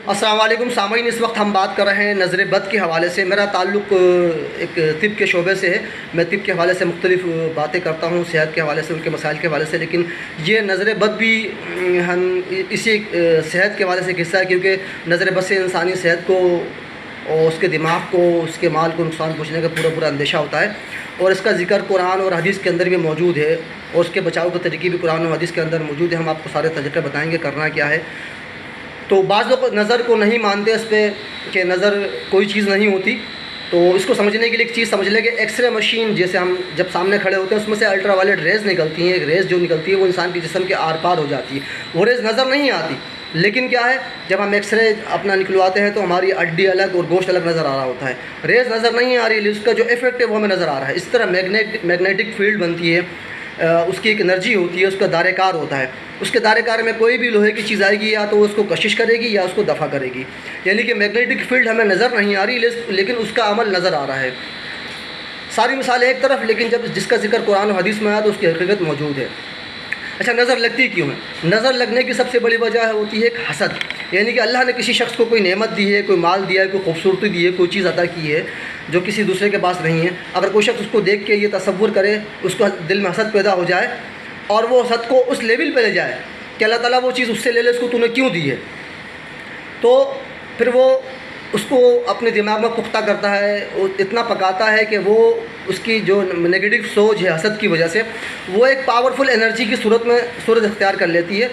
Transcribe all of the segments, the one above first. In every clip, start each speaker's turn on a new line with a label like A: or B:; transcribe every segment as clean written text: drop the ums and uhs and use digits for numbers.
A: अस्सलाम वालेकुम सामीन, इस वक्त हम बात कर रहे हैं नज़र बद के हवाले से। मेरा ताल्लुक़ एक तिब के शोबे से है। मैं तिब के हवाले से मुख्तलिफ़ बातें करता हूँ, सेहत के हवाले से, उनके मसाइल के हवाले से। लेकिन ये नज़र बद भी हम इसी सेहत के हवाले से एक हिस्सा है, क्योंकि नज़र बद से इंसानी सेहत को और उसके दिमाग को, उसके माल को नुकसान पहुँचने का पूरा अंदेशा होता है। और इसका ज़िक्र कुरान और हदीस के अंदर भी मौजूद है, और उसके बचाव के तरीके भी कुरान और हदीस के अंदर मौजूद है। हम आपको सारे तरीके बताएँगे करना क्या है। तो बाज़ लोग नज़र को नहीं मानते इस पर कि नज़र कोई चीज़ नहीं होती। तो इसको समझने के लिए एक चीज़ समझ लें कि एक्सरे मशीन, जैसे हम जब सामने खड़े होते हैं, उसमें से अल्ट्रावायलेट रेज़ निकलती हैं। एक रेज़ जो निकलती है वो इंसान के जिस्म के आर पार हो जाती है। वो रेज़ नज़र नहीं आती, लेकिन क्या है, जब हम एक्सरे अपना निकलवाते हैं तो हमारी हड्डी अलग और गोश्त अलग नज़र आ रहा होता है। रेज़ नज़र नहीं आ रही, लेकिन उसका जो इफेक्ट है वो हमें नज़र आ रहा है। इस तरह मैग्नेटिक फील्ड बनती है, उसकी एक एनर्जी होती है, उसका दायरेकार होता है। उसके दायरेकार में कोई भी लोहे की चीज़ आएगी, या तो उसको कशिश करेगी या उसको दफ़ा करेगी। यानी कि मैग्नेटिक फील्ड हमें नज़र नहीं आ रही, लेकिन उसका अमल नज़र आ रहा है। सारी मिसालें एक तरफ, लेकिन जब जिसका जिक्र कुरान और हदीस में आया तो उसकी हकीकत मौजूद है। अच्छा, नज़र लगती क्यों है? नज़र लगने की सबसे बड़ी वजह होती है एक हसद। यानी कि अल्लाह ने किसी शख्स को कोई नेमत दी है, कोई माल दिया है, कोई खूबसूरती दी है, कोई चीज़ अता की है जो किसी दूसरे के पास नहीं है। अगर कोई शख्स उसको देख के ये तसव्वुर करे, उसको दिल में हसद पैदा हो जाए और वो हसद को उस लेवल पे ले जाए कि अल्लाह ताला वो चीज़ उससे ले ले, उसको तूने क्यों दी है, तो फिर वो उसको अपने दिमाग में पुख्ता करता है, इतना पकाता है कि वो उसकी जो नेगेटिव सोच है हसद की वजह से, वो एक पावरफुल एनर्जी की सूरत इख्तियार कर लेती है।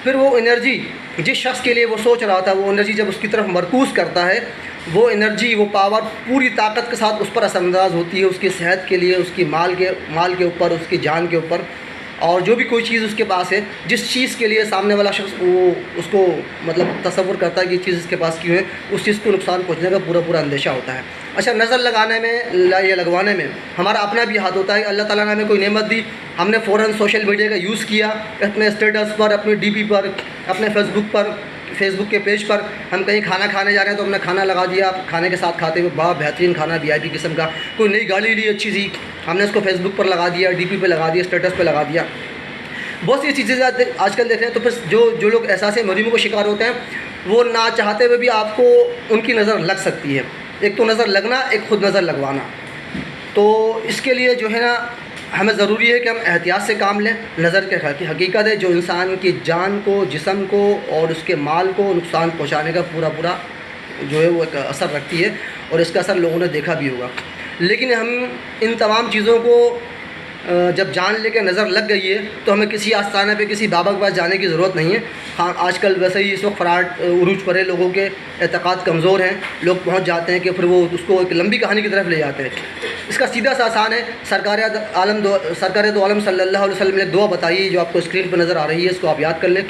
A: फिर वो एनर्जी जिस शख्स के लिए वो सोच रहा था, वो एनर्जी जब उसकी तरफ मरकूज़ करता है, वो एनर्जी, वो पावर पूरी ताकत के साथ उस पर असरअंदाज होती है, उसकी सेहत के लिए, उसकी माल के ऊपर, उसकी जान के ऊपर। और जो भी कोई चीज़ उसके पास है, जिस चीज़ के लिए सामने वाला शख्स वो उसको मतलब तसव्वुर करता है कि ये चीज़ इसके पास क्यों है, उस चीज़ को नुकसान पहुंचने का पूरा अंदेशा होता है। अच्छा, नज़र लगाने में या लगवाने में हमारा अपना भी हाथ होता है। अल्लाह ताला ने हमें कोई नेमत दी, हमने फ़ौरन सोशल मीडिया का यूज़ किया, अपने स्टेटस पर, अपने डीपी पर, अपने फेसबुक के पेज पर हम कहीं खाना खाने जा रहे हैं तो हमने खाना लगा दिया, खाने के साथ खाते हुए बड़ा बेहतरीन खाना, वीआईपी किस्म का। कोई नई गाड़ी ली अच्छी सी, हमने उसको फेसबुक पर लगा दिया, डीपी पे लगा दिया, स्टेटस पे लगा दिया। बहुत सी चीज़ें आजकल देख रहे हैं। तो फिर जो लोग एहसास मजबूरी को शिकार होते हैं, वो ना चाहते हुए भी आपको उनकी नज़र लग सकती है। एक तो नज़र लगना, एक ख़ुद नज़र लगवाना। तो इसके लिए जो है ना, हमें ज़रूरी है कि हम एहतियात से काम लें। नज़र की हकीकत है जो इंसान की जान को, जिस्म को और उसके माल को नुकसान पहुंचाने का पूरा जो है वो एक असर रखती है, और इसका असर लोगों ने देखा भी होगा। लेकिन हम इन तमाम चीज़ों को जब जान लेकर नज़र लग गई है तो हमें किसी आस्थाना पे, किसी बाबा के पास जाने की ज़रूरत नहीं है। हाँ, आजकल वैसे ही इस वक्त फराट उरूज पर है, लोगों के एतक़ाद कमज़ोर हैं, लोग पहुंच जाते हैं कि फिर वो उसको एक लंबी कहानी की तरफ ले जाते हैं। इसका सीधा सा आसान है, सरकार दो आलम सल्लल्लाहु अलैहि वसल्लम ने दुआ बताई जो आपको स्क्रीन पर नज़र आ रही है, इसको आप याद कर लें।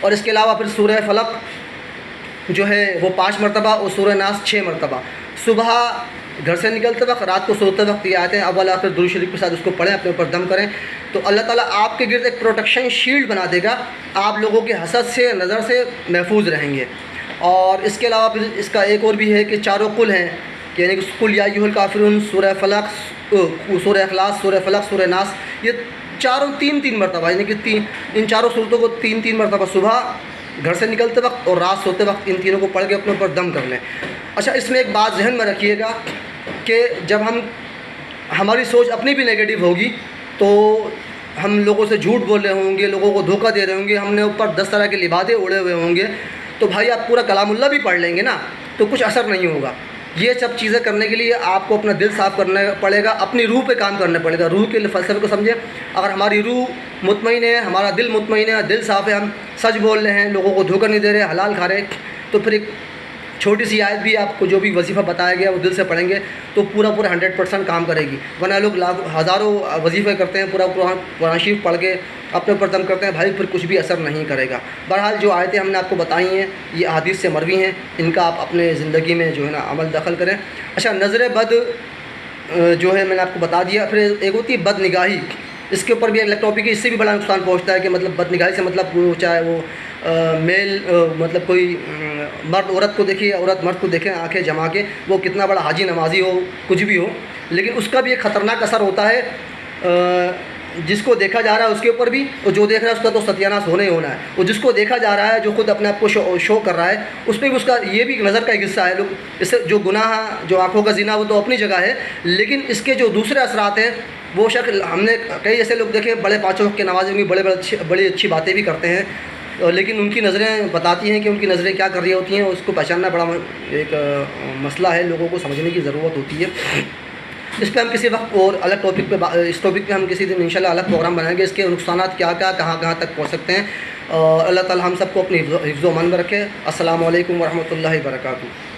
A: और इसके अलावा फिर सूरह फलक जो है वो 5 मरतबा और सूरह नास 6 मरतबा। सुबह घर से निकलते वक्त, रात को सोते वक्त ये आते हैं, अव्वल आखिर दुरूद शरीफ के साथ उसको पढ़ें, अपने ऊपर दम करें, तो अल्लाह ताला आपके गिर्द एक प्रोटेक्शन शील्ड बना देगा। आप लोगों के हसद से, नज़र से महफूज रहेंगे। और इसके अलावा फिर इसका एक और भी है कि चारों कुल हैं, यानी कि कुल या अय्युहल काफिरून, सूरह फलक, सूरह इखलास, सूरह फलक, सूरह नास, ये चारों 3-3 मरतबा, यानी कि इन चारों सूरतों को 3-3 मरतबा सुबह घर से निकलते वक्त और रात सोते वक्त इन तीनों को पढ़ के अपने ऊपर दम कर लें। अच्छा, इसमें एक बात जहन में रखिएगा कि जब हमारी सोच अपनी भी नेगेटिव होगी तो हम लोगों से झूठ बोल रहे होंगे, लोगों को धोखा दे रहे होंगे, हमने ऊपर 10 तरह के लिबादे उड़े हुए होंगे, तो भाई आप पूरा कलामुल्लाह भी पढ़ लेंगे ना तो कुछ असर नहीं होगा। ये सब चीज़ें करने के लिए आपको अपना दिल साफ़ करना पड़ेगा, अपनी रूह पे काम करना पड़ेगा। रूह के फ़लसफ़े को समझें। अगर हमारी रूह मुतमईन है, हमारा दिल मुतमईन है, दिल साफ़ है, हम सच बोल रहे हैं, लोगों को धोखा नहीं दे रहे, हलाल खा रहे, तो फिर एक छोटी सी आयत भी आपको जो भी वजीफ़ा बताया गया वो दिल से पढ़ेंगे तो पूरा 100% काम करेगी। वरना लोग हज़ारों वजीफ़े करते हैं, पूरा कुरान शरीफ पढ़ के अपने ऊपर दम करते हैं, भाई फिर कुछ भी असर नहीं करेगा। बहरहाल जो आयतें हमने आपको बताई हैं ये अहादीस से मरवी हैं, इनका आप अपने ज़िंदगी में जो है ना अमल दखल करें। अच्छा, नज़र बद जो है मैंने आपको बता दिया। फिर एक होती है बद निगाही, इसके ऊपर भी एक टॉपिक है, इससे भी बड़ा नुकसान पहुंचता है कि मतलब बद निगाही से मतलब वो चाहे वो मेल मतलब कोई मर्द औरत को देखे, औरत मर्द को देखे आंखें जमा के, वो कितना बड़ा हाजी नमाजी हो, कुछ भी हो, लेकिन उसका भी एक ख़तरनाक असर होता है जिसको देखा जा रहा है उसके ऊपर भी, और जो देख रहा है उसका तो सत्यानाश होना ही होना है। और जिसको देखा जा रहा है, जो खुद अपने आप को शो कर रहा है, उस पर भी उसका ये भी नज़र का एक हिस्सा है। लोग इससे जो गुनाह, जो आँखों का ज़िना, वो तो अपनी जगह है, लेकिन इसके जो दूसरे असरात हैं वो शक्ल हमने कई ऐसे लोग देखे, बड़े पाँचों वक्त के नमाज़ी होंगे, बड़ी अच्छी बातें भी करते हैं, लेकिन उनकी नज़रें बताती हैं कि उनकी नज़रें क्या कर रही होती हैं। उसको पहचानना बड़ा एक मसला है, लोगों को समझने की ज़रूरत होती है। इस पे हम किसी वक्त और अलग टॉपिक पे, इस टॉपिक पे हम किसी दिन इंशाल्लाह अलग प्रोग्राम बनाएंगे, इसके नुकसानात क्या क्या, कहाँ कहाँ तक पहुँच सकते हैं। और अल्लाह ताला हम सबको अपनी हिफ्ज़-ओ-अमन में रखे। अस्सलामु अलैकुम वरहमतुल्लाहि वबरकातुहू।